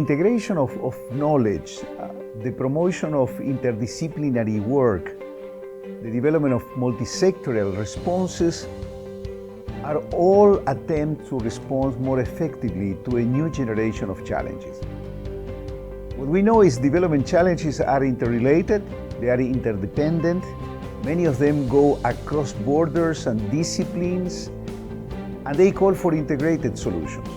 integration of knowledge, the promotion of interdisciplinary work, the development of multi-sectoral responses are all attempts to respond more effectively to a new generation of challenges. What we know is development challenges are interrelated, they are interdependent, many of them go across borders and disciplines, and they call for integrated solutions.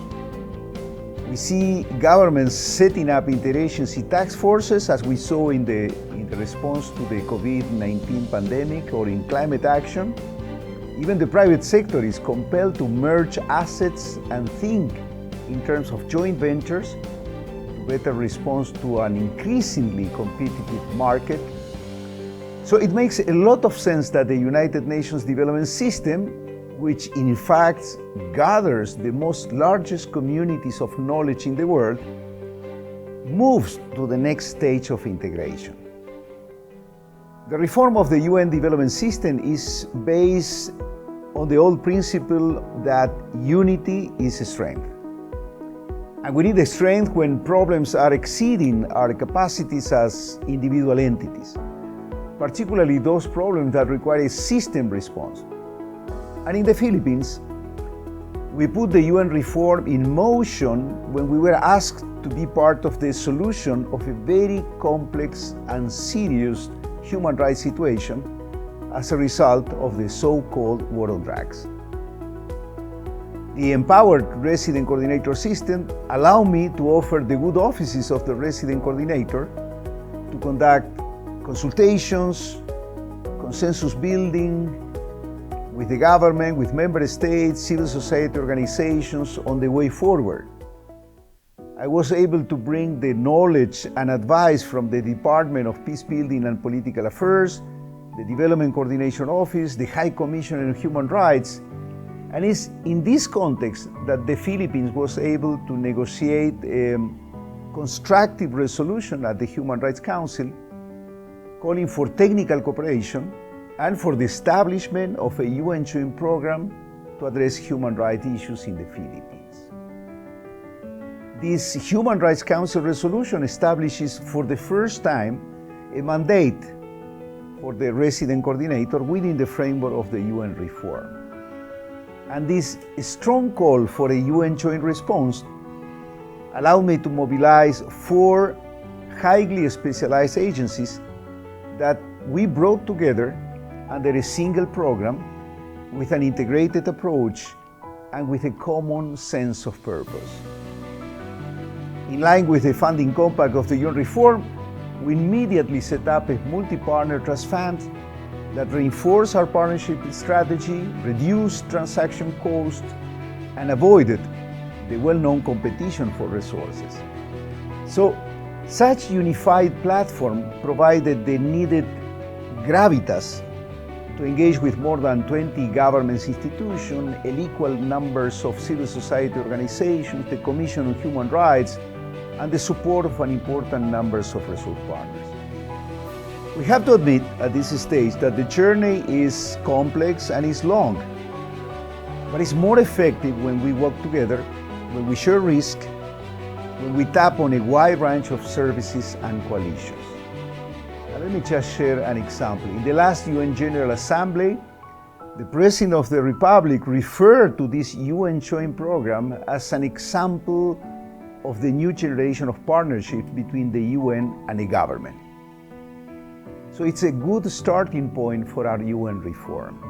We see governments setting up interagency task forces, as we saw in the response to the COVID-19 pandemic or in climate action. Even the private sector is compelled to merge assets and think in terms of joint ventures to better respond to an increasingly competitive market. So it makes a lot of sense that the United Nations Development System, which in fact gathers the largest communities of knowledge in the world, moves to the next stage of integration. The reform of the UN development system is based on the old principle that unity is strength. And we need the strength when problems are exceeding our capacities as individual entities, particularly those problems that require a system response. And in the Philippines, we put the UN reform in motion when we were asked to be part of the solution of a very complex and serious human rights situation as a result of the so-called war on drugs. The empowered resident coordinator system allowed me to offer the good offices of the resident coordinator to conduct consultations, consensus building with the government, with member states, civil society organizations on the way forward. I was able to bring the knowledge and advice from the Department of Peacebuilding and Political Affairs, the Development Coordination Office, the High Commissioner on Human Rights, and it's in this context that the Philippines was able to negotiate a constructive resolution at the Human Rights Council calling for technical cooperation and for the establishment of a UN joint program to address human rights issues in the Philippines. This Human Rights Council resolution establishes for the first time a mandate for the resident coordinator within the framework of the UN reform. And this strong call for a UN joint response allowed me to mobilize 4 highly specialized agencies that we brought together under a single program with an integrated approach and with a common sense of purpose. In line with the funding compact of the UN reform, we immediately set up a multi-partner trust fund that reinforced our partnership strategy, reduced transaction costs, and avoided the well-known competition for resources. So, such unified platform provided the needed gravitas to engage with more than 20 government institutions, equal numbers of civil society organizations, the Commission on Human Rights, and the support of an important number of resource partners. We have to admit at this stage that the journey is complex and is long, but it's more effective when we work together, when we share risk, when we tap on a wide range of services and coalitions. Let me just share an example. In the last UN General Assembly, the President of the Republic referred to this UN joint program as an example of the new generation of partnership between the UN and the government. So it's a good starting point for our UN reform.